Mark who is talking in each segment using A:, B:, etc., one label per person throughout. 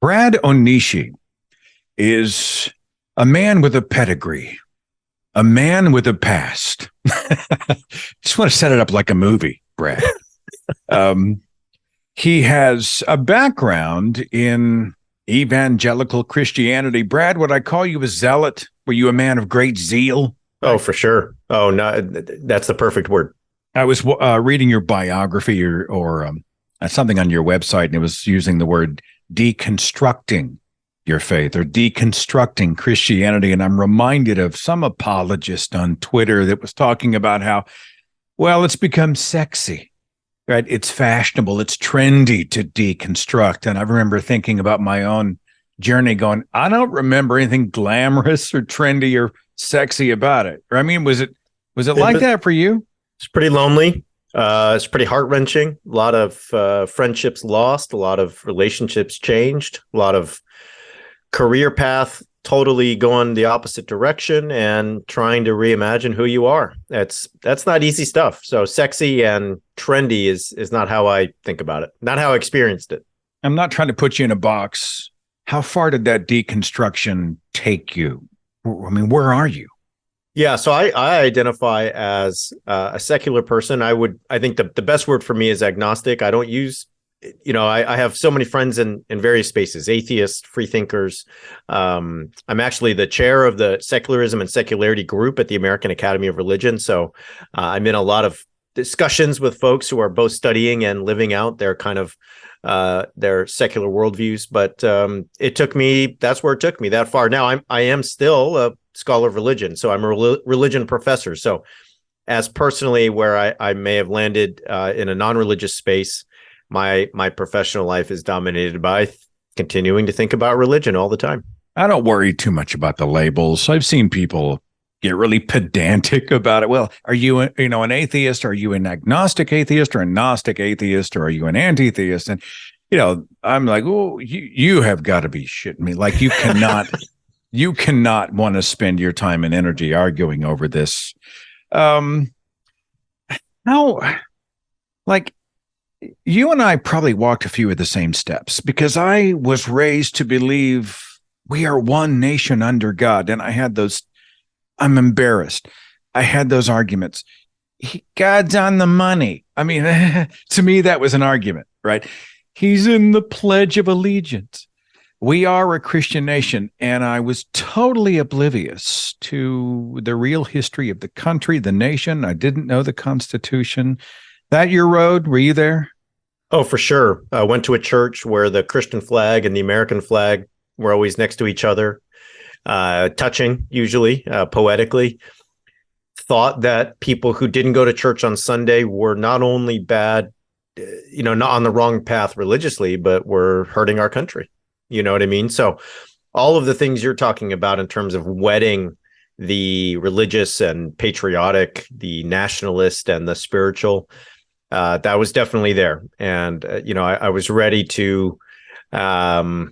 A: Brad Onishi is a man with a pedigree, a man with a past. Just want to set it up like a movie, Brad. He has a background in evangelical Christianity. Brad, would I call you a zealot? Were you a man of great zeal?
B: Oh, for sure. Oh, no, that's the perfect word.
A: I was reading your biography or something on your website, and it was using the word deconstructing your faith or deconstructing Christianity. And I'm reminded of some apologist on Twitter that was talking about how, well, it's become sexy, right? It's fashionable. It's trendy to deconstruct. And I remember thinking about my own journey going, I don't remember anything glamorous or trendy or sexy about it. Or, I mean, was it like that for you?
B: It's pretty lonely. It's pretty heart-wrenching. A lot of friendships lost, a lot of relationships changed, a lot of career path totally going the opposite direction and trying to reimagine who you are. That's not easy stuff. So sexy and trendy is not how I think about it, not how I experienced it.
A: I'm not trying to put you in a box. How far did that deconstruction take you? I mean, where are you?
B: Yeah, so I identify as a secular person. I think the best word for me is agnostic. I don't use, I have so many friends in various spaces, atheists, free thinkers. I'm actually the chair of the secularism and secularity group at the American Academy of Religion. So I'm in a lot of discussions with folks who are both studying and living out their kind of their secular worldviews. But that's where it took me that far. Now I am still a scholar of religion. So I'm a religion professor. So as personally where I may have landed in a non-religious space, my professional life is dominated by continuing to think about religion all the time.
A: I don't worry too much about the labels. I've seen people get really pedantic about it. Well, are you an atheist? Are you an agnostic atheist or a Gnostic atheist? Or are you an anti-theist? And, I'm like, oh, you have got to be shitting me. Like you cannot... You cannot want to spend your time and energy arguing over this. You and I probably walked a few of the same steps because I was raised to believe we are one nation under God. And I'm embarrassed. I had those arguments. God's on the money. I mean, to me, that was an argument, right? He's in the Pledge of Allegiance. We are a Christian nation, and I was totally oblivious to the real history of the country, the nation. I didn't know the Constitution. That your road? Were you there?
B: Oh, for sure. I went to a church where the Christian flag and the American flag were always next to each other, touching, usually, poetically. Thought that people who didn't go to church on Sunday were not only bad, not on the wrong path religiously, but were hurting our country. You know what I mean? So all of the things you're talking about in terms of wedding the religious and patriotic, the nationalist and the spiritual, that was definitely there. And, I was ready to fight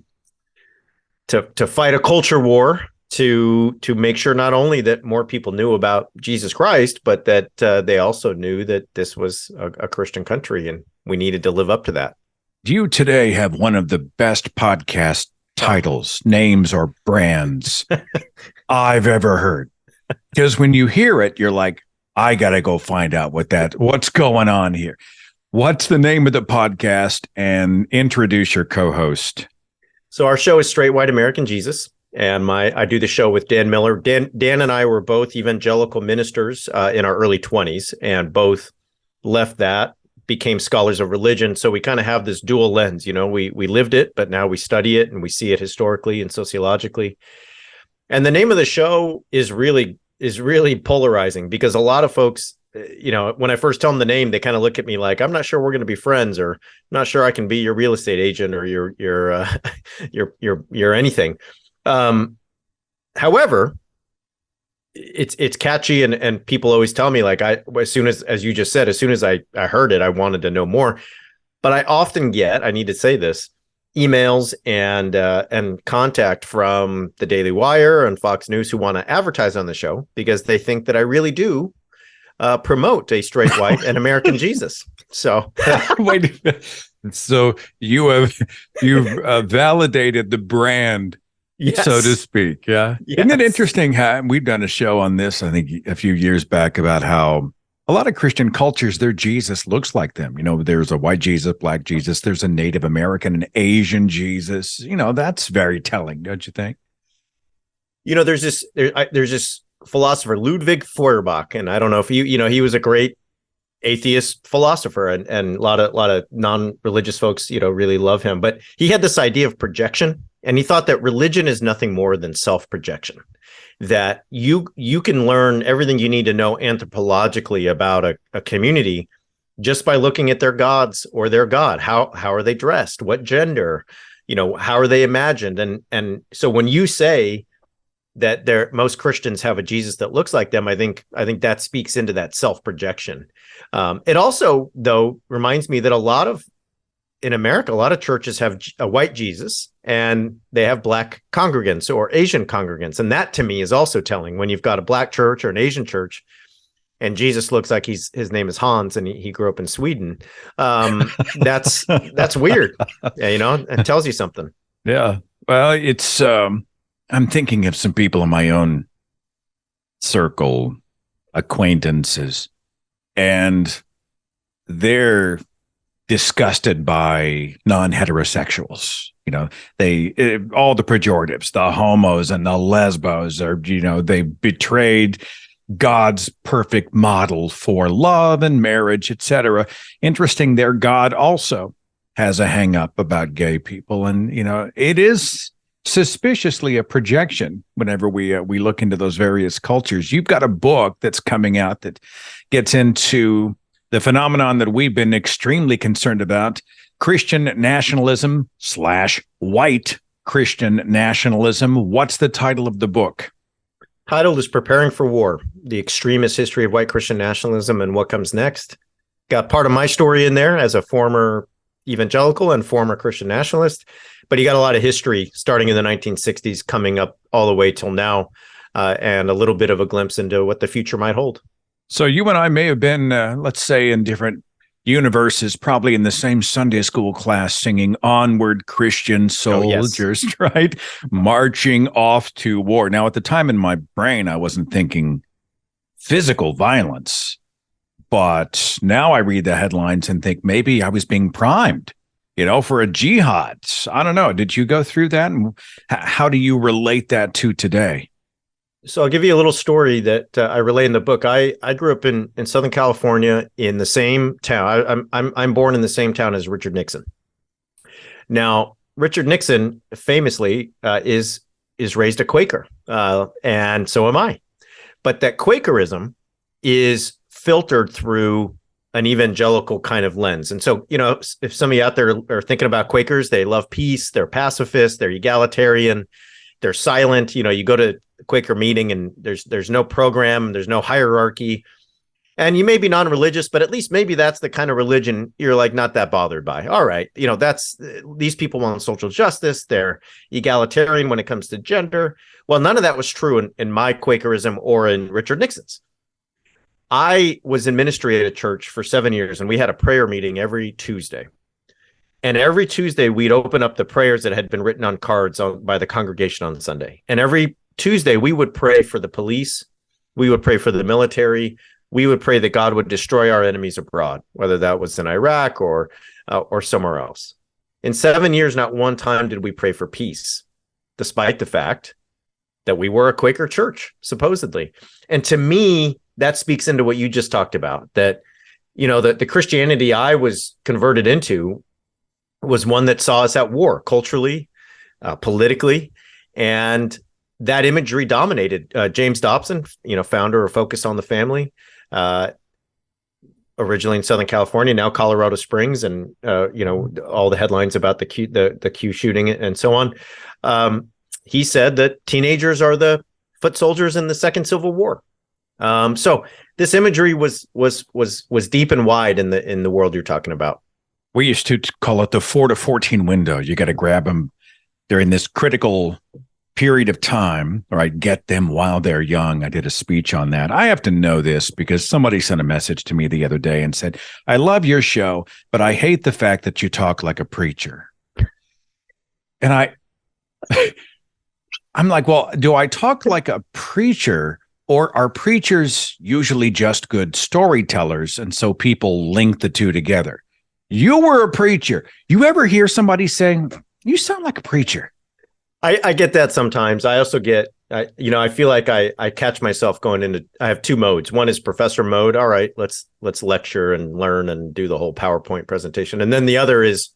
B: a culture war to make sure not only that more people knew about Jesus Christ, but that they also knew that this was a Christian country and we needed to live up to that.
A: You today have one of the best podcast titles, names, or brands I've ever heard. Because when you hear it, you're like, I got to go find out what's going on here. What's the name of the podcast? And introduce your co-host.
B: So our show is Straight White American Jesus. And I do the show with Dan Miller. Dan and I were both evangelical ministers in our early 20s and both left that, became scholars of religion. So we kind of have this dual lens, we lived it, but now we study it and we see it historically and sociologically. And the name of the show is really polarizing because a lot of folks, when I first tell them the name, they kind of look at me like, I'm not sure we're going to be friends, or I'm not sure I can be your real estate agent or your anything. However, it's catchy and people always tell me like as soon as you just said, as soon as I heard it, I wanted to know more. But I often get, I need to say this, emails and contact from the Daily Wire and Fox News who want to advertise on the show because they think that I really do promote a straight white and American Jesus. So
A: Wait a minute. So you've validated the brand,
B: yes,
A: so to speak. Yeah.
B: yes.
A: Isn't it interesting how we've done a show on this, I think a few years back, about how a lot of Christian cultures, their Jesus looks like them. There's a white Jesus, black Jesus, there's a Native American, an Asian Jesus. That's very telling, don't you think?
B: There's this philosopher, Ludwig Feuerbach, and I don't know if he was a great atheist philosopher, and a lot of non-religious folks, really love him. But he had this idea of projection, and he thought that religion is nothing more than self-projection. That you can learn everything you need to know anthropologically about a community just by looking at their gods or their God. How are they dressed? What gender? How are they imagined? And so when you say that most Christians have a Jesus that looks like them, I think that speaks into that self-projection. It also, though, reminds me that in America, a lot of churches have a white Jesus and they have black congregants or Asian congregants. And that to me is also telling. When you've got a black church or an Asian church and Jesus looks like his name is Hans and he grew up in Sweden, that's weird. It tells you something.
A: Yeah. Well, it's I'm thinking of some people in my own circle, acquaintances, and they're disgusted by non-heterosexuals. All the pejoratives, the homos and the lesbos they betrayed God's perfect model for love and marriage, etc. Interesting, their God also has a hang up about gay people. And, it is suspiciously a projection whenever we look into those various cultures. You've got a book that's coming out that gets into the phenomenon that we've been extremely concerned about, Christian nationalism / white Christian nationalism. What's the title of the book?
B: Title is Preparing for War, The Extremist History of White Christian Nationalism and What Comes Next. Got part of my story in there as a former evangelical and former Christian nationalist, but you got a lot of history starting in the 1960s coming up all the way till now, and a little bit of a glimpse into what the future might hold.
A: So you and I may have been, let's say, in different universes, probably in the same Sunday school class, singing "Onward, Christian Soldiers," right? Marching off to war. Now, at the time in my brain, I wasn't thinking physical violence, but now I read the headlines and think maybe I was being primed, for a jihad. I don't know. Did you go through that? And how do you relate that to today?
B: So I'll give you a little story that I relay in the book. I grew up in Southern California in the same town. I'm born in the same town as Richard Nixon. Now, Richard Nixon famously is raised a Quaker, and so am I. But that Quakerism is filtered through an evangelical kind of lens. And so, if some of you out there are thinking about Quakers, they love peace, they're pacifists, they're egalitarian, they're silent. You go to a Quaker meeting and there's no program, there's no hierarchy. And you may be non-religious, but at least maybe that's the kind of religion you're like not that bothered by. All right, these people want social justice, they're egalitarian when it comes to gender. Well, none of that was true in my Quakerism or in Richard Nixon's. I was in ministry at a church for 7 years, and we had a prayer meeting every Tuesday. And every Tuesday, we'd open up the prayers that had been written on cards by the congregation on Sunday. And every Tuesday, we would pray for the police. We would pray for the military. We would pray that God would destroy our enemies abroad, whether that was in Iraq or somewhere else. In 7 years, not one time did we pray for peace, despite the fact that we were a Quaker church, supposedly. And to me, that speaks into what you just talked about, that, the Christianity I was converted into was one that saw us at war culturally, politically, and that imagery dominated. James Dobson, founder of Focus on the Family, originally in Southern California, now Colorado Springs, and all the headlines about the Q shooting and so on. He said that teenagers are the foot soldiers in the Second Civil War. So this imagery was deep and wide in the world you're talking about.
A: We used to call it the 4 to 14 window. You got to grab them during this critical period of time, right? Get them while they're young. I did a speech on that. I have to know this because somebody sent a message to me the other day and said, I love your show, but I hate the fact that you talk like a preacher. And I'm like, well, do I talk like a preacher, or are preachers usually just good storytellers? And so people link the two together. You were a preacher. You ever hear somebody saying, you sound like a preacher?
B: I get that sometimes. I also get, I feel like I catch myself going into, I have two modes. One is professor mode. All right, let's lecture and learn and do the whole PowerPoint presentation. And then the other is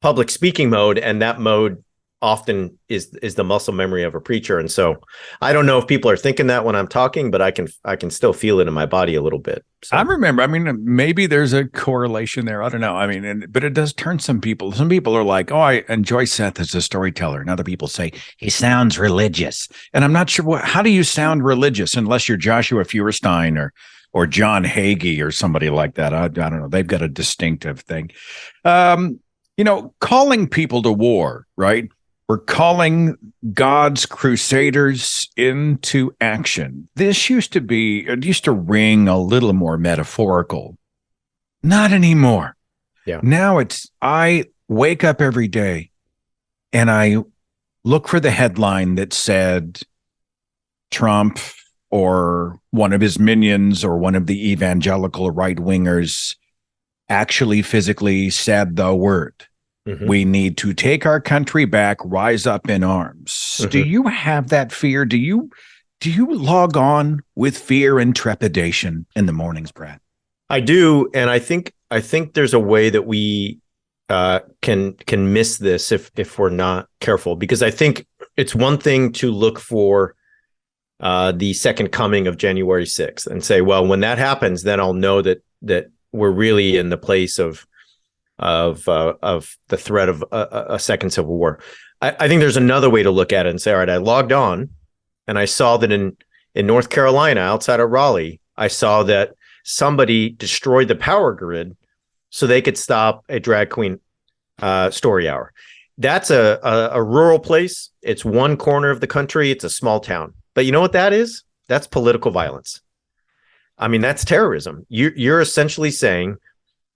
B: public speaking mode. And that mode often is the muscle memory of a preacher. And so I don't know if people are thinking that when I'm talking, but I can still feel it in my body a little bit. So.
A: I remember, maybe there's a correlation there. I don't know. But it does turn some people. Some people are like, oh, I enjoy Seth as a storyteller. And other people say he sounds religious. And I'm not sure how do you sound religious unless you're Joshua Feuerstein or John Hagee or somebody like that. I don't know. They've got a distinctive thing. Calling people to war, right? We're calling God's crusaders into action. It used to ring a little more metaphorical. Not anymore.
B: Yeah.
A: Now I wake up every day and I look for the headline that said Trump or one of his minions or one of the evangelical right-wingers actually physically said the word. Mm-hmm. We need to take our country back, rise up in arms. Mm-hmm. Do you have that fear? Do you log on with fear and trepidation in the mornings, Brad?
B: I do, and I think there's a way that we can miss this if we're not careful, because I think it's one thing to look for the second coming of January 6th and say, well, when that happens, then I'll know that we're really in the place of the threat of a second civil war. I think there's another way to look at it and say, all right, I logged on and I saw that in North Carolina, outside of Raleigh, I saw that somebody destroyed the power grid so they could stop a drag queen story hour. That's a rural place. It's one corner of the country. It's a small town. But you know what that is? That's political violence. That's terrorism. You're essentially saying,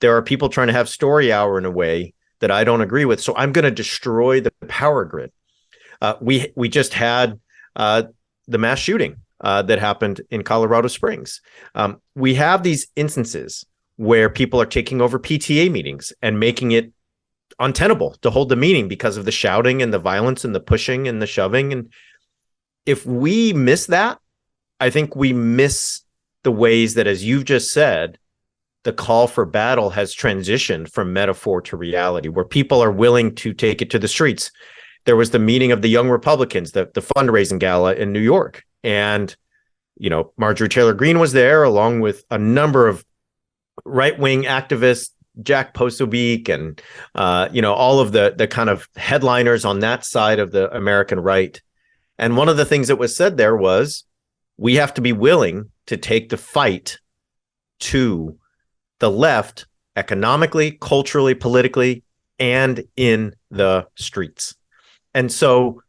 B: there are people trying to have story hour in a way that I don't agree with. So I'm going to destroy the power grid. We just had the mass shooting that happened in Colorado Springs. We have these instances where people are taking over PTA meetings and making it untenable to hold the meeting because of the shouting and the violence and the pushing and the shoving. And if we miss that, I think we miss the ways that, as you've just said, the call for battle has transitioned from metaphor to reality, where people are willing to take it to the streets. There was the meeting of the Young Republicans, the fundraising gala in New York. And, Marjorie Taylor Greene was there, along with a number of right-wing activists, Jack Posobiec, and, all of the kind of headliners on that side of the American right. And one of the things that was said there was, we have to be willing to take the fight to the left economically, culturally, politically, and in the streets. And so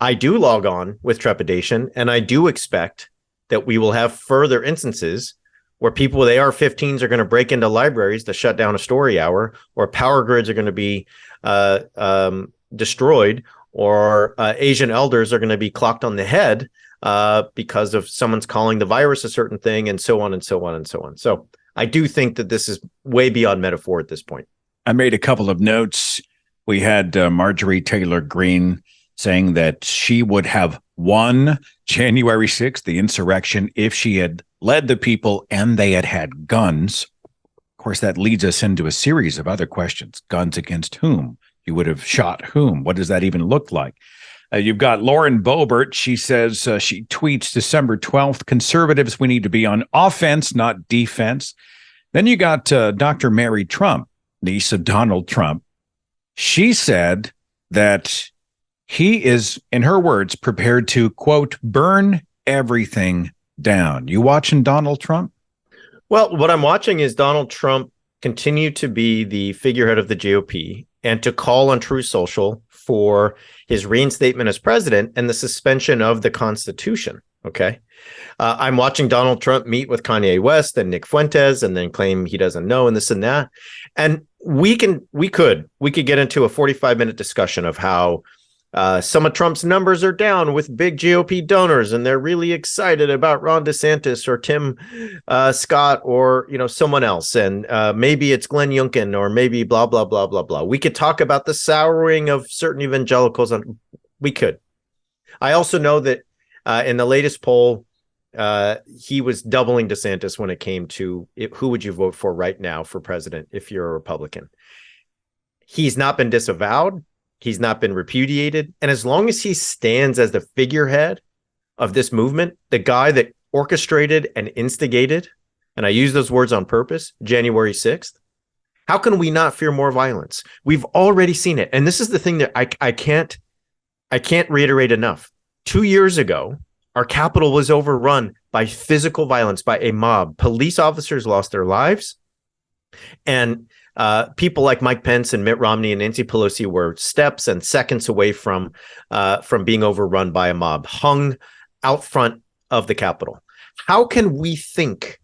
B: I do log on with trepidation, and I do expect that we will have further instances where people with AR-15s are going to break into libraries to shut down a story hour, or power grids are going to be destroyed, or Asian elders are going to be clocked on the head because of someone's calling the virus a certain thing, and so on and so on and so on. So I do think that this is way beyond metaphor at this point.
A: I made a couple of notes. We had Marjorie Taylor Greene saying that she would have won January 6th, the insurrection, if she had led the people and they had guns. Of course, that leads us into a series of other questions. Guns against whom? You would have shot whom? What does that even look like? You've got Lauren Boebert. She says, she tweets December 12th, conservatives, we need to be on offense, not defense. Then you got Dr. Mary Trump, niece of Donald Trump. She said that he is, in her words, prepared to, quote, burn everything down. You watching Donald Trump?
B: Well, what I'm watching is Donald Trump continue to be the figurehead of the GOP and to call on Truth Social for his reinstatement as president and the suspension of the Constitution. Okay. I'm watching Donald Trump meet with Kanye West and Nick Fuentes and then claim he doesn't know and this and that. And we could get into a 45-minute discussion of how some of Trump's numbers are down with big GOP donors, and they're really excited about Ron DeSantis or Tim Scott or someone else, and maybe it's Glenn Youngkin or maybe blah blah blah blah blah. We could talk about the souring of certain evangelicals. We could. I also know that in the latest poll, he was doubling DeSantis when it came to who would you vote for right now for president if you're a Republican. He's not been disavowed. He's not been repudiated. And as long as he stands as the figurehead of this movement, the guy that orchestrated and instigated, and I use those words on purpose, January 6th, how can we not fear more violence? We've already seen it. And this is the thing that I can't reiterate enough. 2 years ago, our capital was overrun by physical violence, by a mob. Police officers lost their lives. And people like Mike Pence and Mitt Romney and Nancy Pelosi were steps and seconds away from being overrun by a mob, hung out front of the Capitol. How can we think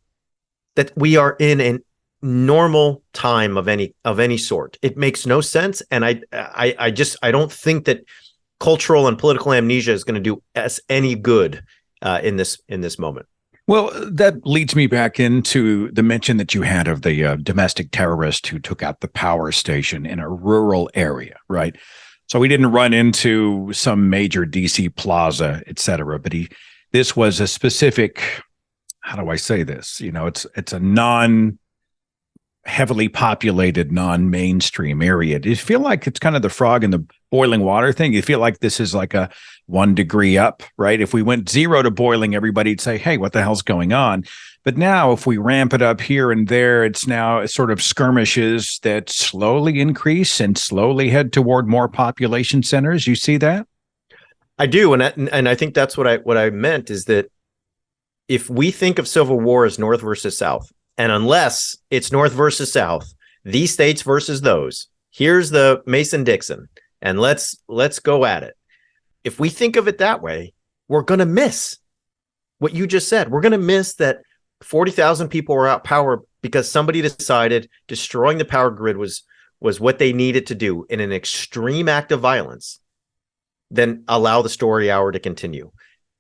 B: that we are in a normal time of any sort? It makes no sense, and I don't think that cultural and political amnesia is going to do us any good in this moment.
A: Well, that leads me back into the mention that you had of the domestic terrorist who took out the power station in a rural area, right? So he didn't run into some major DC plaza, et cetera, but this was a specific, how do I say this? It's a heavily populated, non-mainstream area. Do you feel like it's kind of the frog in the boiling water thing? You feel like this is like a 1 degree up, right? If we went 0 to boiling, everybody'd say, hey, what the hell's going on? But now if we ramp it up here and there, it's now sort of skirmishes that slowly increase and slowly head toward more population centers. You see that?
B: I do. And I think that's what I meant is that if we think of civil war as North versus South, and unless it's North versus South, these states versus those, here's the Mason-Dixon, and let's go at it. If we think of it that way, we're going to miss what you just said. We're going to miss that 40,000 people were out power because somebody decided destroying the power grid was what they needed to do in an extreme act of violence. Then allow the story hour to continue.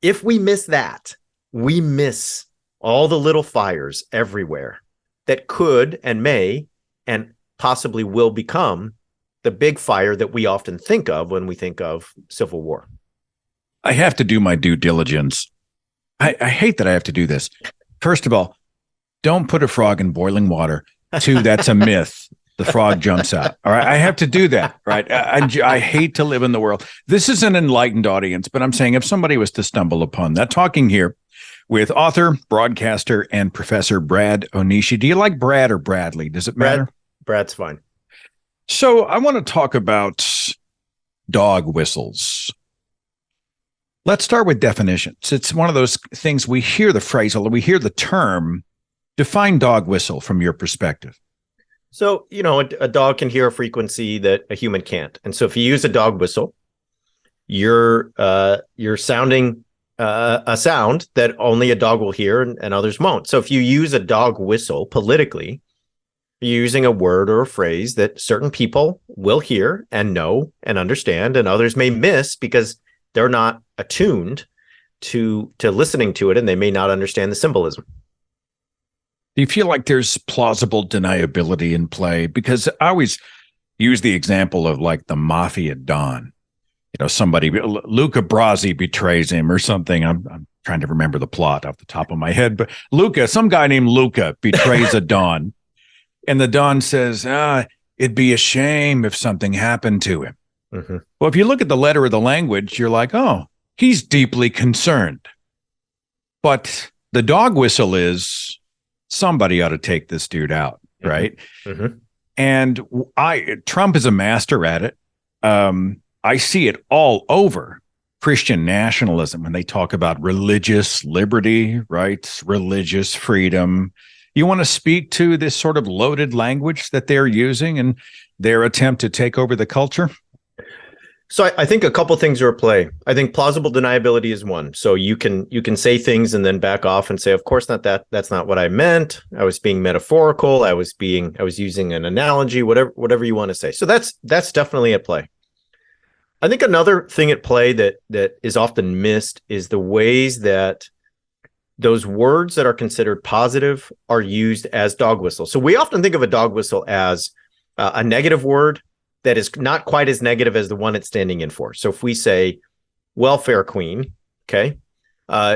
B: If we miss that, we miss all the little fires everywhere that could and may and possibly will become the big fire that we often think of when we think of civil war.
A: I have to do my due diligence. I hate that I have to do this. First of all, don't put a frog in boiling water. 2, that's a myth. The frog jumps out. All right. I have to do that. Right. I hate to live in the world. This is an enlightened audience, but I'm saying if somebody was to stumble upon that, talking here with author, broadcaster, and Professor Brad Onishi. Do you like Brad or Bradley? Does it matter?
B: Brad's fine.
A: So I want to talk about dog whistles. Let's start with definitions. It's one of those things we hear the phrase, we hear the term. Define dog whistle from your perspective.
B: So, a dog can hear a frequency that a human can't. And so if you use a dog whistle, you're sounding a sound that only a dog will hear and others won't. So if you use a dog whistle politically, you're using a word or a phrase that certain people will hear and know and understand, and others may miss because they're not attuned to listening to it, and they may not understand the symbolism.
A: Do you feel like there's plausible deniability in play? Because I always use the example of like the mafia don. Somebody, Luca Brasi betrays him or something. I'm trying to remember the plot off the top of my head, but some guy named Luca betrays a don. And the don says, it'd be a shame if something happened to him. Mm-hmm. Well, if you look at the letter of the language, you're like, oh, he's deeply concerned. But the dog whistle is somebody ought to take this dude out, right? Mm-hmm. And Trump is a master at it. I see it all over Christian nationalism when they talk about religious liberty, right? Religious freedom. You want to speak to this sort of loaded language that they're using and their attempt to take over the culture?
B: So I think a couple things are at play. I think plausible deniability is one. So you can say things and then back off and say, of course not that. That's not what I meant. I was being metaphorical. I was using an analogy, whatever you want to say. So that's definitely at play. I think another thing at play that is often missed is the ways that those words that are considered positive are used as dog whistles. So we often think of a dog whistle as a negative word that is not quite as negative as the one it's standing in for. So if we say welfare queen, okay,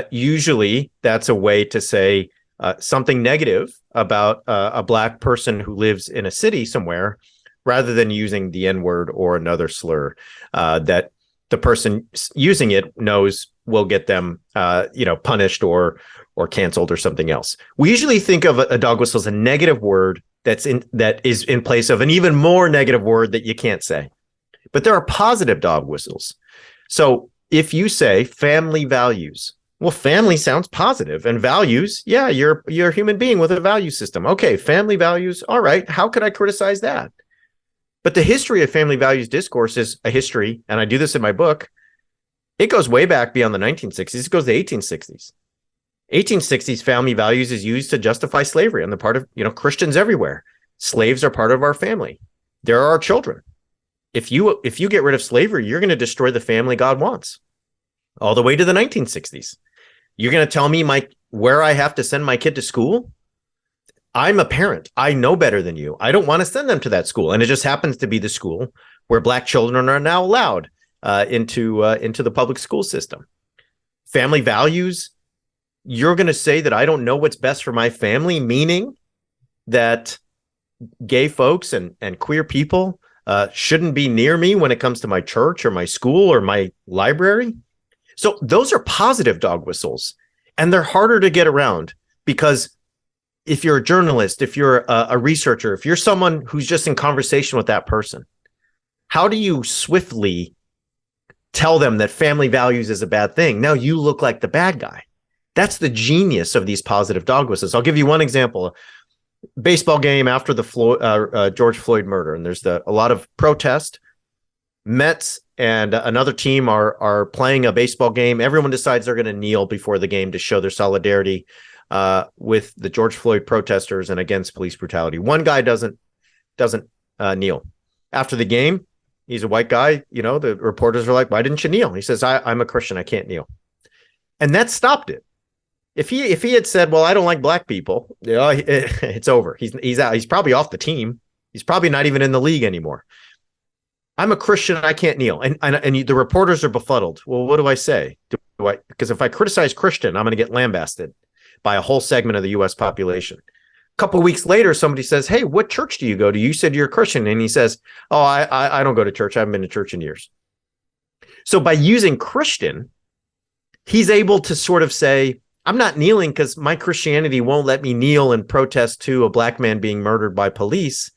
B: usually that's a way to say something negative about a Black person who lives in a city somewhere, rather than using the N-word or another slur that the person using it knows will get them punished or canceled or something else. We usually think of a dog whistle as a negative word that is in place of an even more negative word that you can't say. But there are positive dog whistles. So if you say family values, well, family sounds positive, and values, yeah, you're a human being with a value system. Okay, family values, all right, how could I criticize that? But the history of family values discourse is a history, and I do this in my book. It goes way back beyond the 1960s. It goes to the 1860s. 1860s family values is used to justify slavery on the part of Christians everywhere. Slaves are part of our family. They're our children. If you get rid of slavery, you're going to destroy the family God wants. All the way to the 1960s. You're going to tell me where I have to send my kid to school? I'm a parent. I know better than you. I don't want to send them to that school. And it just happens to be the school where Black children are now allowed into the public school system. Family values, you're going to say that I don't know what's best for my family, meaning that gay folks and queer people shouldn't be near me when it comes to my church or my school or my library. So those are positive dog whistles, and they're harder to get around because if you're a journalist, if you're a researcher, if you're someone who's just in conversation with that person, how do you swiftly tell them that family values is a bad thing? Now you look like the bad guy. That's the genius of these positive dog whistles. I'll give you one example. Baseball game after the George Floyd murder, and there's a lot of protest. Mets and another team are playing a baseball game. Everyone decides they're going to kneel before the game to show their solidarity with the George Floyd protesters and against police brutality. One guy doesn't kneel. After the game, he's a white guy. The reporters are like, "Why didn't you kneel?" He says, "I'm a Christian. I can't kneel." And that stopped it. If he had said, "Well, I don't like Black people," it's over. He's out. He's probably off the team. He's probably not even in the league anymore. I'm a Christian. I can't kneel. And the reporters are befuddled. Well, what do I say? Because if I criticize Christian, I'm going to get lambasted by a whole segment of the U.S. population. A couple of weeks later, somebody says, "Hey, what church do you go to? You said you're a Christian." And he says, "Oh, I don't go to church. I haven't been to church in years." So by using Christian, he's able to sort of say, I'm not kneeling because my Christianity won't let me kneel and protest to a Black man being murdered by police.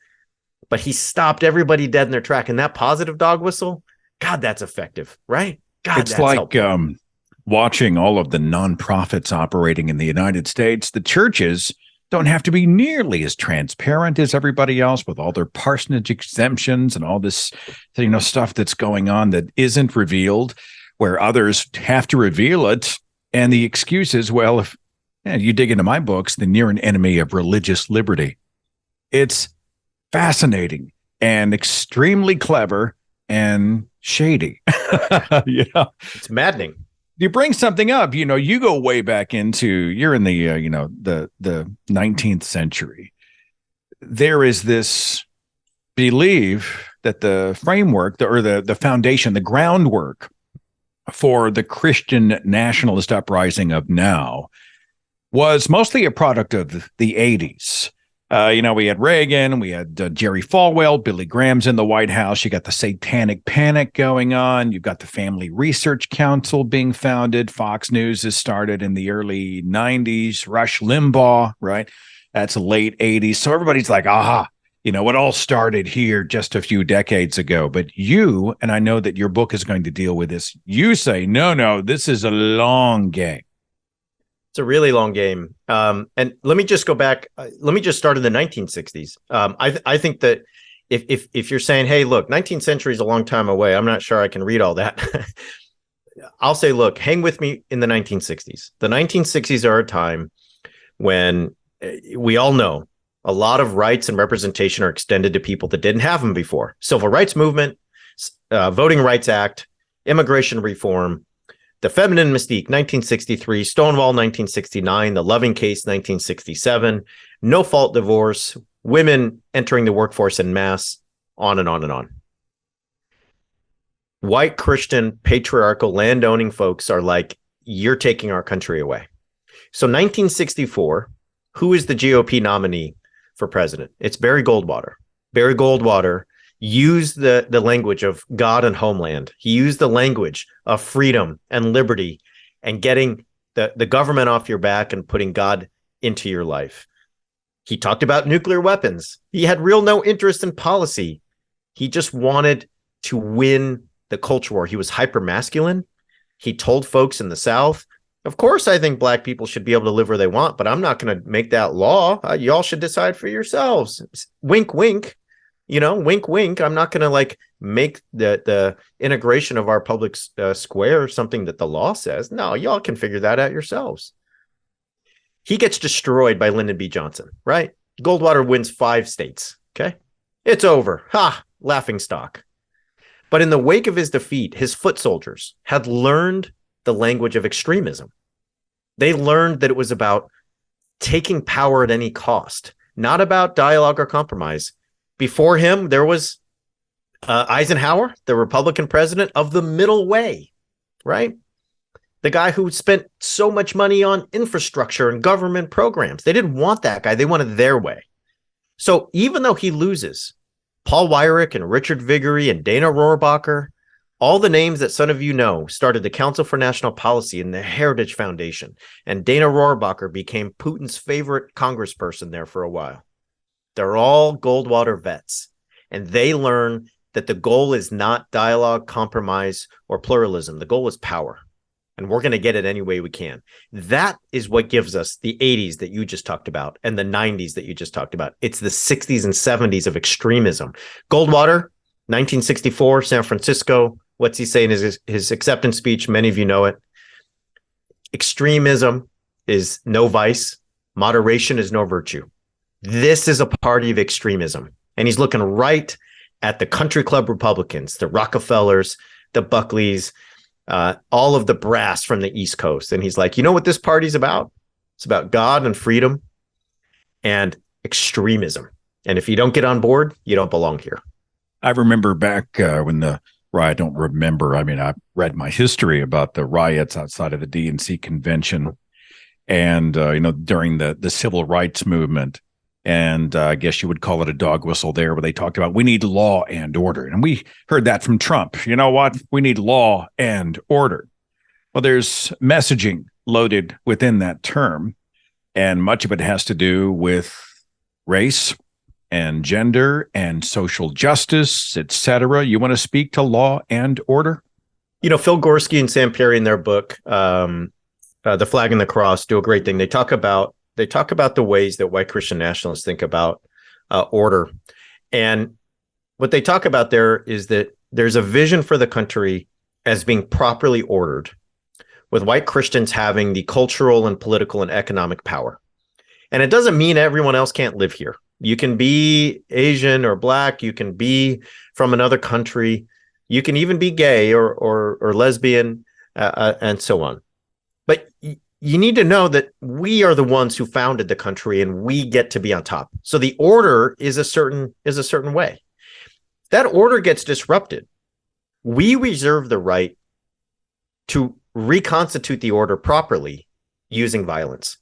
B: But he stopped everybody dead in their track. And that positive dog whistle, God, that's effective, right? God,
A: it's like watching all of the nonprofits operating in the United States. The churches don't have to be nearly as transparent as everybody else with all their parsonage exemptions and all this, stuff that's going on that isn't revealed, where others have to reveal it. And the excuse is, well, if you dig into my books, then you're an enemy of religious liberty. It's fascinating and extremely clever and shady.
B: It's maddening.
A: You bring something up, you go way back you're in the, the 19th century. There is this belief that the framework or the foundation, the groundwork for the Christian nationalist uprising of now was mostly a product of the 80s. We had Reagan, we had Jerry Falwell, Billy Graham's in the White House. You got the satanic panic going on. You've got the Family Research Council being founded. Fox News has started in the early 90s. Rush Limbaugh, right? That's late 80s. So everybody's like, aha, it all started here just a few decades ago. But you, and I know that your book is going to deal with this, you say, no, this is a long game.
B: It's a really long game. And let me just go back. Let me just start in the 1960s. I think that if you're saying, hey, look, 19th century is a long time away, I'm not sure I can read all that. I'll say, look, hang with me in the 1960s. The 1960s are a time when we all know a lot of rights and representation are extended to people that didn't have them before. Civil rights movement, Voting Rights Act, immigration reform, the Feminine Mystique, 1963, Stonewall, 1969, the Loving Case, 1967, no-fault divorce, women entering the workforce en masse, on and on and on. White Christian patriarchal landowning folks are like, you're taking our country away. So 1964, who is the GOP nominee for president? It's Barry Goldwater. Barry Goldwater used the language of God and homeland. He used the language of freedom and liberty and getting the government off your back and putting God into your life. He talked about nuclear weapons. He had real no interest in policy. He just wanted to win the culture war. He was hyper masculine. He told folks in the South, of course, I think black people should be able to live where they want, but I'm not going to make that law. Y'all should decide for yourselves. Wink, wink. Wink, wink. I'm not going to like make the integration of our public square something that the law says. No, y'all can figure that out yourselves. He gets destroyed by Lyndon B. Johnson, right? Goldwater wins 5 states. Okay. It's over. Ha, laughing stock. But in the wake of his defeat, his foot soldiers had learned the language of extremism. They learned that it was about taking power at any cost, not about dialogue or compromise. Before him, there was Eisenhower, the Republican president of the middle way, right? The guy who spent so much money on infrastructure and government programs. They didn't want that guy. They wanted their way. So even though he loses, Paul Weyrich and Richard Viguerie and Dana Rohrabacher, all the names that some of you know, started the Council for National Policy and the Heritage Foundation. And Dana Rohrabacher became Putin's favorite congressperson there for a while. They're all Goldwater vets. And they learn that the goal is not dialogue, compromise, or pluralism. The goal is power. And we're going to get it any way we can. That is what gives us the 80s that you just talked about and the 90s that you just talked about. It's the 60s and 70s of extremism. Goldwater, 1964, San Francisco. What's he saying in his acceptance speech? Many of you know it. Extremism is no vice. Moderation is no virtue. This is a party of extremism. And he's looking right at the country club Republicans, the Rockefellers, the Buckleys, all of the brass from the East Coast. And he's like, you know what this party's about? It's about God and freedom and extremism. And if you don't get on board, you don't belong here.
A: I remember back I don't remember. I mean, I read my history about the riots outside of the DNC convention and, during the civil rights movement. And I guess you would call it a dog whistle there, where they talked about we need law and order. And we heard that from Trump. You know what? We need law and order. Well, there's messaging loaded within that term, and much of it has to do with race and gender and social justice, etc. You want to speak to law and order?
B: Phil Gorski and Sam Perry in their book, The Flag and the Cross, do a great thing. They talk about the ways that white Christian nationalists think about order. And what they talk about there is that there's a vision for the country as being properly ordered, with white Christians having the cultural and political and economic power. And it doesn't mean everyone else can't live here. You can be Asian or Black. You can be from another country. You can even be gay or lesbian and so on. But you need to know that we are the ones who founded the country and we get to be on top. So the order is a certain way. That order gets disrupted. We reserve the right to reconstitute the order properly using violence.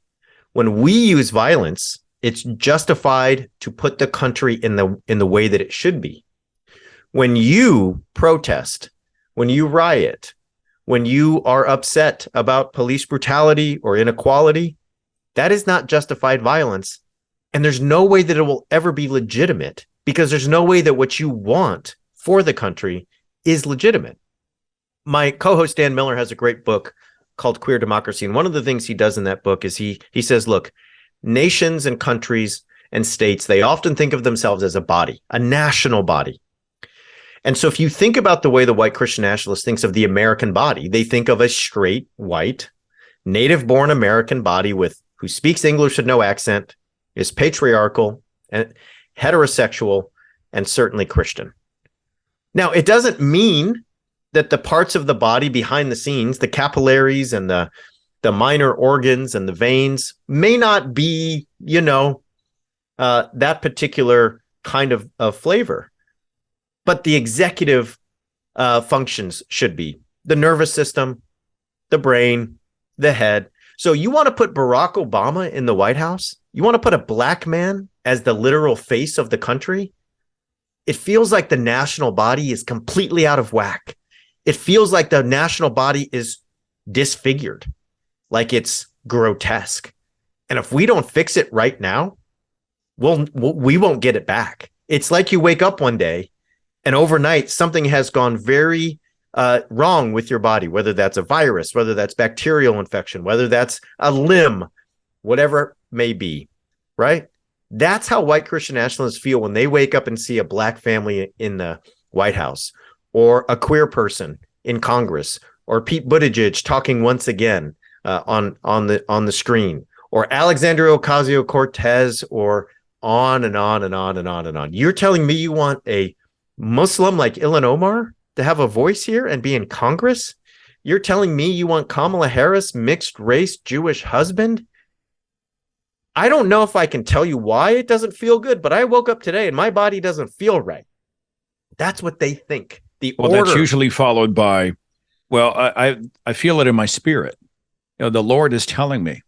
B: When we use violence, it's justified to put the country in the way that it should be. When you protest, when you riot, when you are upset about police brutality or inequality, that is not justified violence. And there's no way that it will ever be legitimate, because there's no way that what you want for the country is legitimate. My co-host Dan Miller has a great book called Queer Democracy. And one of the things he does in that book is he says, look, nations and countries and states, they often think of themselves as a body, a national body. And so if you think about the way the white Christian nationalist thinks of the American body, they think of a straight, white, native-born American body who speaks English with no accent, is patriarchal, and heterosexual, and certainly Christian. Now, it doesn't mean that the parts of the body behind the scenes, the capillaries and the minor organs and the veins, may not be, that particular kind of flavor. But the executive functions should be the nervous system, the brain, the head. So you want to put Barack Obama in the White House? You want to put a black man as the literal face of the country? It feels like the national body is completely out of whack. It feels like the national body is disfigured, like it's grotesque. And if we don't fix it right now, we won't get it back. It's like you wake up one day and overnight something has gone very wrong with your body, whether that's a virus, whether that's bacterial infection, whether that's a limb, whatever it may be, right? That's how white Christian nationalists feel when they wake up and see a black family in the White House, or a queer person in Congress, or Pete Buttigieg talking once again on the screen, or Alexandria Ocasio-Cortez, or on and on and on and on and on. You're telling me you want a Muslim like Ilhan Omar to have a voice here and be in Congress? You're telling me you want Kamala Harris, mixed race Jewish husband? I don't know if I can tell you why it doesn't feel good, but I woke up today and my body doesn't feel right. That's what they think.
A: That's usually followed by, well, I feel it in my spirit. The Lord is telling me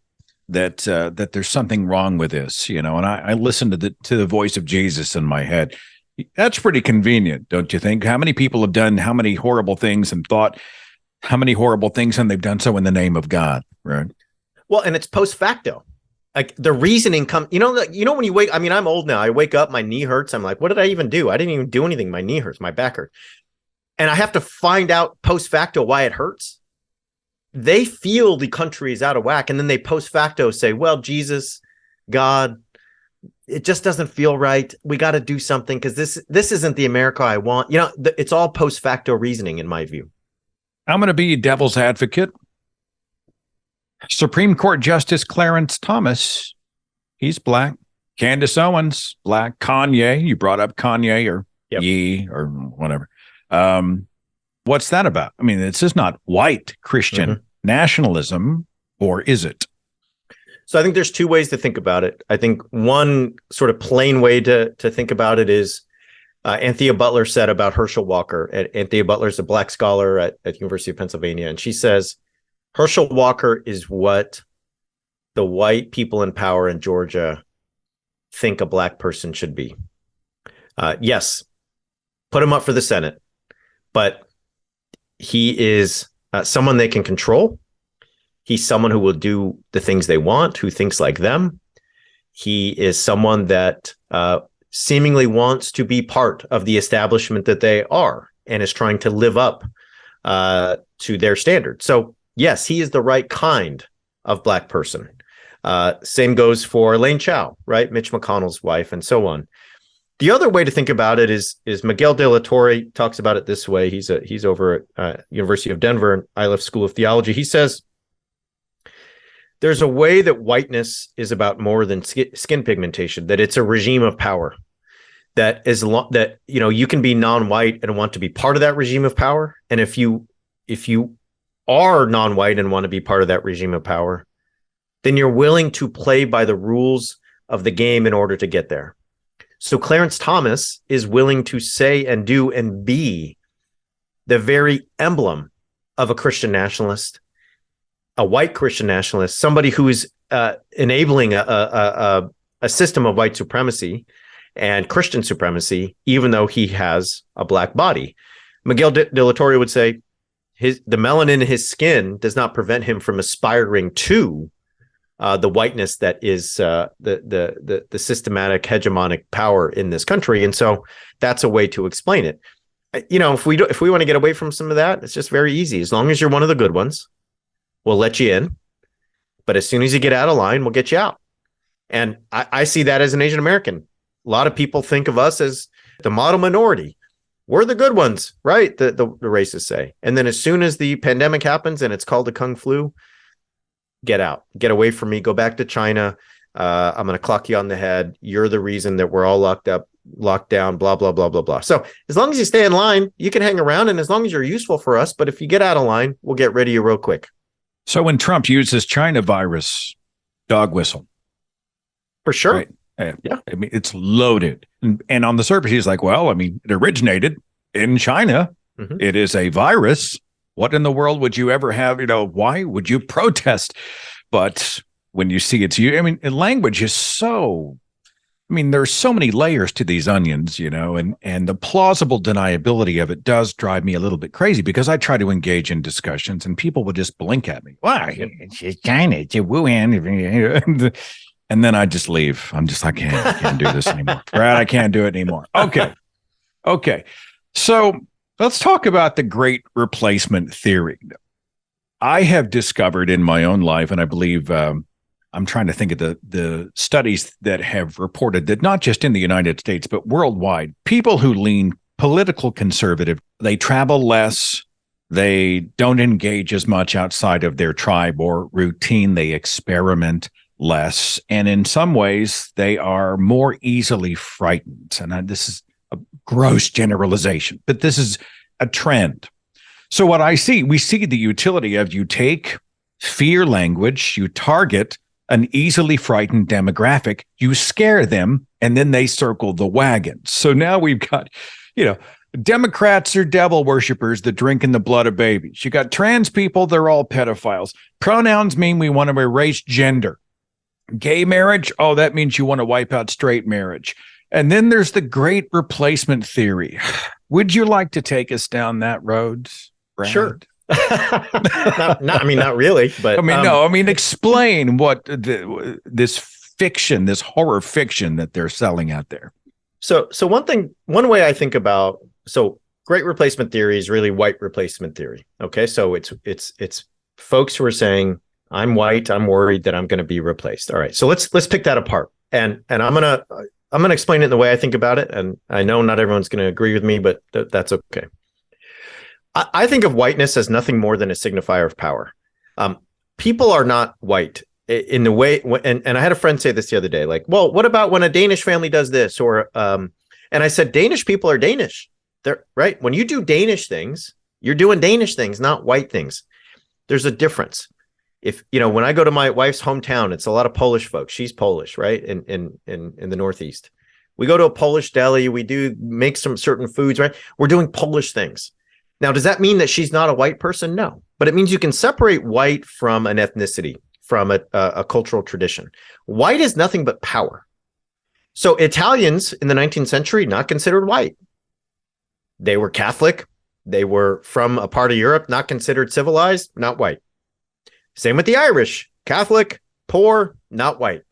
A: that there's something wrong with this, and I listen to the voice of Jesus in my head. That's pretty convenient, don't you think? How many people have done how many horrible things and thought how many horrible things, and they've done so in the name of God, right?
B: Well, and it's post facto. Like the reasoning comes, when you wake, I mean, I'm old now. I wake up, my knee hurts. I'm like, what did I even do? I didn't even do anything. My knee hurts, my back hurts. And I have to find out post facto why it hurts. They feel the country is out of whack. And then they post facto say, well, Jesus, God, it just doesn't feel right. We got to do something because this isn't the America I want. It's all post facto reasoning in my view.
A: I'm going to be devil's advocate. Supreme Court Justice Clarence Thomas, he's black. Candace Owens, black. Kanye, you brought up Kanye or Ye or whatever. What's that about? I mean, this is not white Christian nationalism, or is it?
B: So I think there's two ways to think about it. I think one sort of plain way to think about it is Anthea Butler said about Herschel Walker. Anthea Butler is a black scholar at the University of Pennsylvania, and she says, Herschel Walker is what the white people in power in Georgia think a black person should be. Yes, put him up for the Senate, but he is someone they can control. He's someone who will do the things they want, who thinks like them. He is someone that seemingly wants to be part of the establishment that they are and is trying to live up to their standards. So yes, he is the right kind of black person. Same goes for Elaine Chao, right? Mitch McConnell's wife, and so on. The other way to think about it is Miguel de la Torre talks about it this way. He's over at University of Denver and Iliff School of Theology. He says there's a way that whiteness is about more than skin pigmentation, that it's a regime of power. That you can be non-white and want to be part of that regime of power, and if you are non-white and want to be part of that regime of power, then you're willing to play by the rules of the game in order to get there. So Clarence Thomas is willing to say and do and be the very emblem of a Christian nationalist, a white Christian nationalist, somebody who is enabling a system of white supremacy and Christian supremacy, even though he has a black body. Miguel de la Torre would say, the melanin in his skin does not prevent him from aspiring to the whiteness that is the systematic hegemonic power in this country, and so that's a way to explain it. If we want to get away from some of that, it's just very easy. As long as you're one of the good ones, We'll let you in, but as soon as you get out of line, we'll get you out. And I see that as an Asian American. A lot of people think of us as the model minority. We're the good ones, right? The racists say. And then as soon as the pandemic happens and it's called the Kung Flu, get out, get away from me, go back to China. I'm going to clock you on the head. You're the reason that we're all locked down, blah, blah, blah, blah, blah. So as long as you stay in line, you can hang around, and as long as you're useful for us. But if you get out of line, we'll get rid of you real quick.
A: So when Trump uses China virus, dog whistle.
B: For sure.
A: Right? Yeah. I mean, it's loaded. And on the surface, he's like, well, I mean, it originated in China. Mm-hmm. It is a virus. What in the world would you ever have? Why would you protest? But when you see it's you, I mean, language is so, I mean, there's so many layers to these onions, and the plausible deniability of it does drive me a little bit crazy, because I try to engage in discussions and people will just blink at me. Why? It's China, it's Wuhan. And then I just leave. I'm just like, I can't do this anymore. Brad, I can't do it anymore. Okay. So let's talk about the great replacement theory. I have discovered in my own life, and I believe I'm trying to think of the studies that have reported that not just in the United States, but worldwide, people who lean political conservative, they travel less, they don't engage as much outside of their tribe or routine, they experiment less, and in some ways they are more easily frightened. And this is a gross generalization, but this is a trend. So what we see the utility of, you take fear language, you target an easily frightened demographic, you scare them, and then they circle the wagons. So now we've got, Democrats are devil worshippers that drink in the blood of babies. You got trans people, they're all pedophiles. Pronouns mean we want to erase gender. Gay marriage, oh, that means you want to wipe out straight marriage. And then there's the great replacement theory. Would you like to take us down that road, Brad?
B: Sure. Not really, but
A: explain what this fiction, this horror fiction that they're selling out there.
B: So one way I think about, great replacement theory is really white replacement theory. Okay. So it's folks who are saying, I'm white, I'm worried that I'm going to be replaced. All right. So let's pick that apart. And I'm going to explain it in the way I think about it. And I know not everyone's going to agree with me, but that's okay. I think of whiteness as nothing more than a signifier of power. People are not white in the way, and I had a friend say this the other day, like, well, what about when a Danish family does this? Or, and I said, Danish people are Danish. They're right. When you do Danish things, you're doing Danish things, not white things. There's a difference. If, when I go to my wife's hometown, it's a lot of Polish folks. She's Polish, right? In the Northeast, we go to a Polish deli. We do make some certain foods, right? We're doing Polish things. Now, does that mean that she's not a white person? No, but it means you can separate white from an ethnicity, from a cultural tradition. White is nothing but power. So Italians in the 19th century, not considered white. They were Catholic. They were from a part of Europe, not considered civilized, not white. Same with the Irish, Catholic, poor, not white.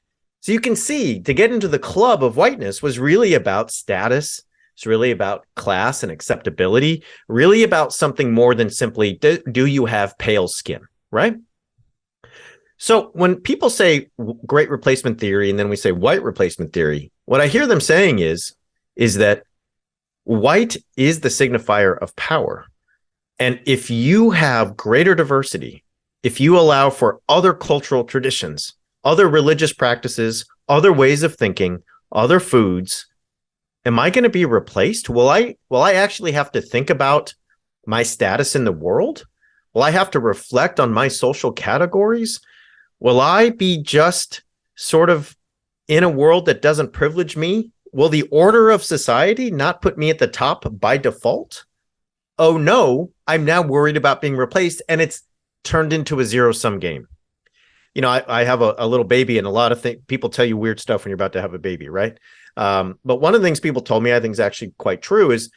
B: So you can see, to get into the club of whiteness was really about status. It's really about class and acceptability, really about something more than simply, do you have pale skin, right? So when people say great replacement theory, and then we say white replacement theory, what I hear them saying is that white is the signifier of power. And if you have greater diversity, if you allow for other cultural traditions, other religious practices, other ways of thinking, other foods, am I going to be replaced? Will I actually have to think about my status in the world? Will I have to reflect on my social categories? Will I be just sort of in a world that doesn't privilege me? Will the order of society not put me at the top by default? Oh no, I'm now worried about being replaced, and it's turned into a zero-sum game. I have a little baby, and a lot of people tell you weird stuff when you're about to have a baby, right? But one of the things people told me, I think is actually quite true, is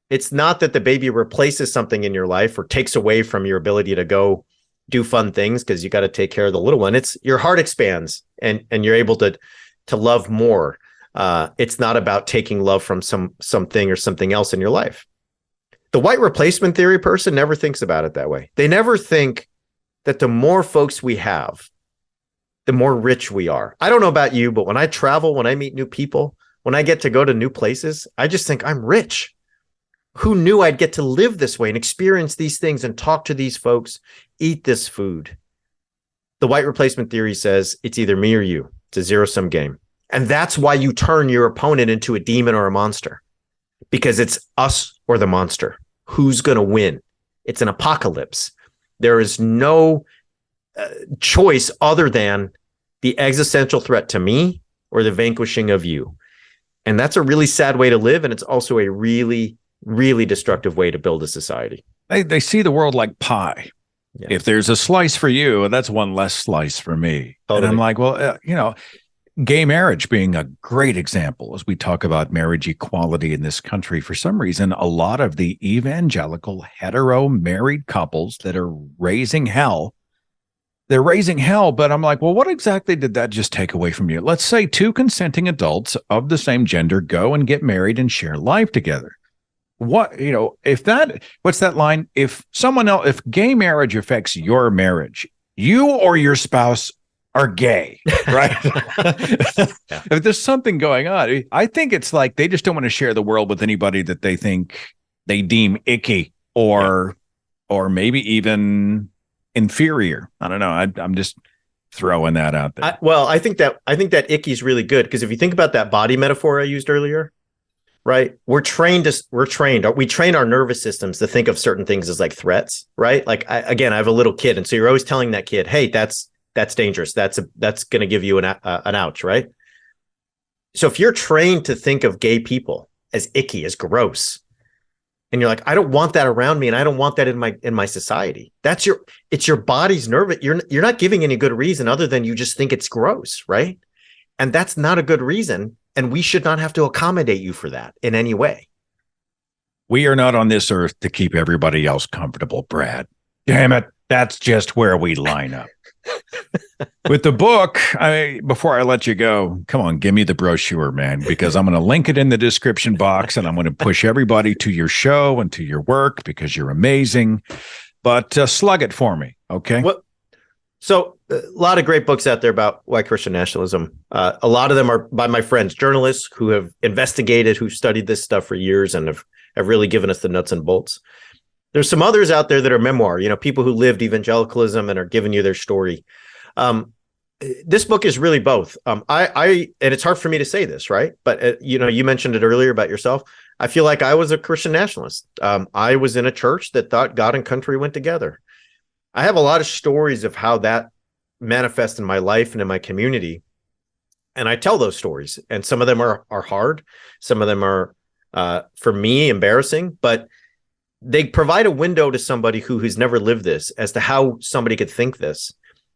B: it's not that the baby replaces something in your life or takes away from your ability to go do fun things because you got to take care of the little one. It's your heart expands and you're able to love more. It's not about taking love from something or something else in your life. The white replacement theory person never thinks about it that way. They never think, that the more folks we have, the more rich we are. I don't know about you, but when I travel, when I meet new people, when I get to go to new places, I just think I'm rich. Who knew I'd get to live this way and experience these things and talk to these folks, eat this food? The white replacement theory says it's either me or you. It's a zero-sum game. And that's why you turn your opponent into a demon or a monster, because it's us or the monster. Who's going to win? It's an apocalypse. There is no choice other than the existential threat to me or the vanquishing of you. And that's a really sad way to live. And it's also a really, really destructive way to build a society.
A: They see the world like pie. Yeah. If there's a slice for you, that's one less slice for me. Totally. And I'm like, well, gay marriage being a great example as we talk about marriage equality in this country. For some reason, a lot of the evangelical hetero married couples that are raising hell, they're raising hell. But I'm like, well, what exactly did that just take away from you? Let's say two consenting adults of the same gender go and get married and share life together. What's that line? If gay marriage affects your marriage, you or your spouse are gay, right? Yeah. If there's something going on, I think it's like they just don't want to share the world with anybody that they think they deem icky or maybe even inferior. I don't know. I'm just throwing that out there.
B: I think that icky is really good, because if you think about that body metaphor I used earlier, right? We train our nervous systems to think of certain things as like threats, right? Like I have a little kid, and so you're always telling that kid, "Hey, that's dangerous. That's going to give you an ouch," right? So if you're trained to think of gay people as icky, as gross, and you're like, "I don't want that around me, and I don't want that in my society," it's your body's nerve. You're not giving any good reason other than you just think it's gross, right? And that's not a good reason. And we should not have to accommodate you for that in any way.
A: We are not on this earth to keep everybody else comfortable, Brad. Damn it. That's just where we line up. With the book, before I let you go, come on, give me the brochure, man, because I'm going to link it in the description box, and I'm going to push everybody to your show and to your work because you're amazing. But slug it for me, okay?
B: Well, so a lot of great books out there about white Christian nationalism. A lot of them are by my friends, journalists who have investigated, who studied this stuff for years and have really given us the nuts and bolts. There's some others out there that are memoir, people who lived evangelicalism and are giving you their story. This book is really both. And it's hard for me to say this, right? But, you mentioned it earlier about yourself. I feel like I was a Christian nationalist. I was in a church that thought God and country went together. I have a lot of stories of how that manifests in my life and in my community. And I tell those stories. And some of them are hard. Some of them are, for me, embarrassing. But they provide a window to somebody who has never lived this as to how somebody could think this,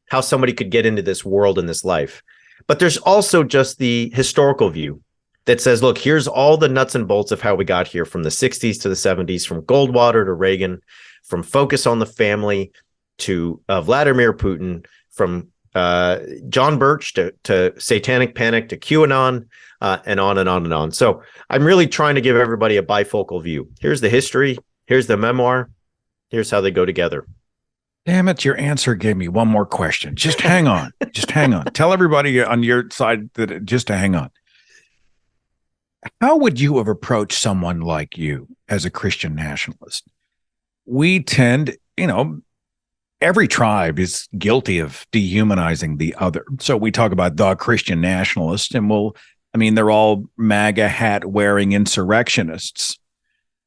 B: how somebody could get into this world and this life. But there's also just the historical view that says, look, here's all the nuts and bolts of how we got here, from the 60s to the 70s, from Goldwater to Reagan, from focus on the family to Vladimir Putin, from John Birch to satanic panic to QAnon, and on and on and on. So I'm really trying to give everybody a bifocal view. Here's the history. Here's the memoir. Here's how they go together.
A: Damn it, your answer gave me one more question. Just hang on. Just hang on. Tell everybody on your side just to hang on. How would you have approached someone like you as a Christian nationalist? We tend, every tribe is guilty of dehumanizing the other. So we talk about the Christian nationalist, and they're all MAGA hat wearing insurrectionists.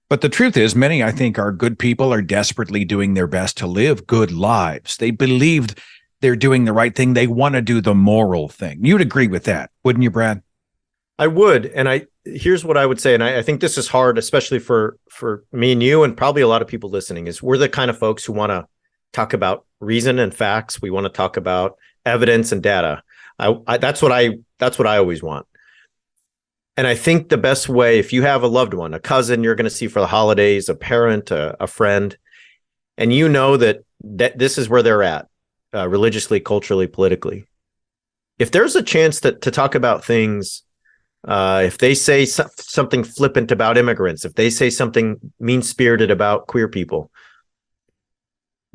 A: But the truth is, many, I think, are good people, are desperately doing their best to live good lives. They believe they're doing the right thing. They want to do the moral thing. You'd agree with that, wouldn't you, Brad?
B: I would. And here's what I would say. And I think this is hard, especially for me and you, and probably a lot of people listening, is we're the kind of folks who want to talk about reason and facts. We want to talk about evidence and data. That's what I always want. And I think the best way, if you have a loved one, a cousin you're going to see for the holidays, a parent, a friend, and you know that this is where they're at, religiously, culturally, politically, if there's a chance to talk about things, if they say something flippant about immigrants, if they say something mean-spirited about queer people,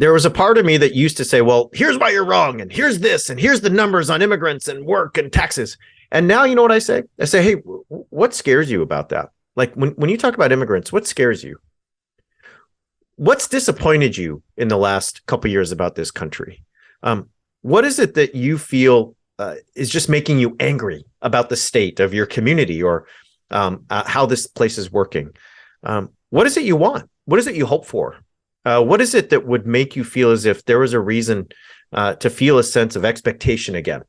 B: there was a part of me that used to say, well, here's why you're wrong, and here's this, and here's the numbers on immigrants and work and taxes. And now, you know what I say? I say, hey, what scares you about that? Like when you talk about immigrants, what scares you? What's disappointed you in the last couple of years about this country? What is it that you feel is just making you angry about the state of your community, or how this place is working? What is it you want? What is it you hope for? What is it that would make you feel as if there was a reason to feel a sense of expectation again?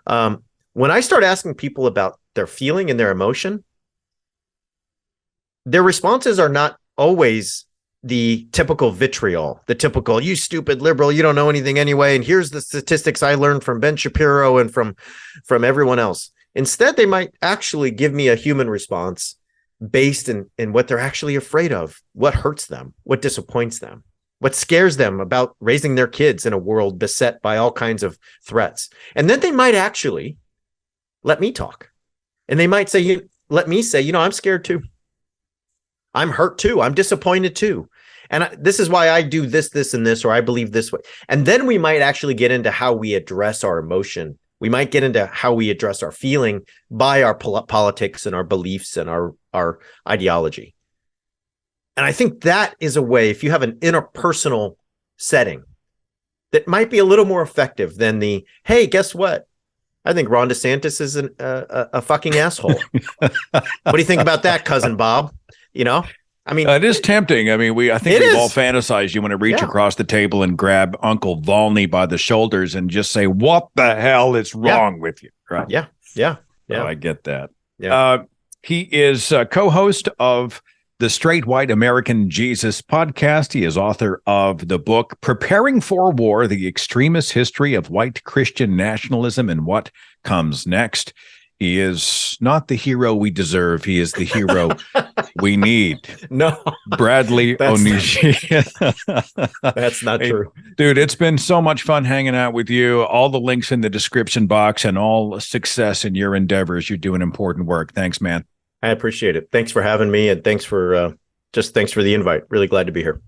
B: When I start asking people about their feeling and their emotion, their responses are not always the typical vitriol, the typical, you stupid liberal, you don't know anything anyway, and here's the statistics I learned from Ben Shapiro and from everyone else. Instead, they might actually give me a human response based in what they're actually afraid of, what hurts them, what disappoints them, what scares them about raising their kids in a world beset by all kinds of threats. And then they might actually let me talk. And they might say, let me say, I'm scared too. I'm hurt too. I'm disappointed too. And this is why I do this, and this, or I believe this way. And then we might actually get into how we address our emotion. We might get into how we address our feeling by our politics and our beliefs and our ideology. And I think that is a way, if you have an interpersonal setting, that might be a little more effective than the, hey, guess what? I think Ron DeSantis is a fucking asshole. What do you think about that, cousin Bob? I mean, it
A: is tempting. I mean, I think we've all fantasized. You want to reach across the table and grab Uncle Volney by the shoulders and just say, "What the hell is wrong with you?" Right?
B: Yeah.
A: Oh, I get that.
B: Yeah.
A: He is co-host of the Straight White American Jesus podcast. He is author of the book "Preparing for War: The Extremist History of White Christian Nationalism and What Comes Next." He is not the hero we deserve. He is the hero we need.
B: No,
A: Bradley Onishi.
B: That's not true.
A: Dude, it's been so much fun hanging out with you. All the links in the description box, and all success in your endeavors. You're doing important work. Thanks, man.
B: I appreciate it. Thanks for having me, and thanks for the invite. Really glad to be here.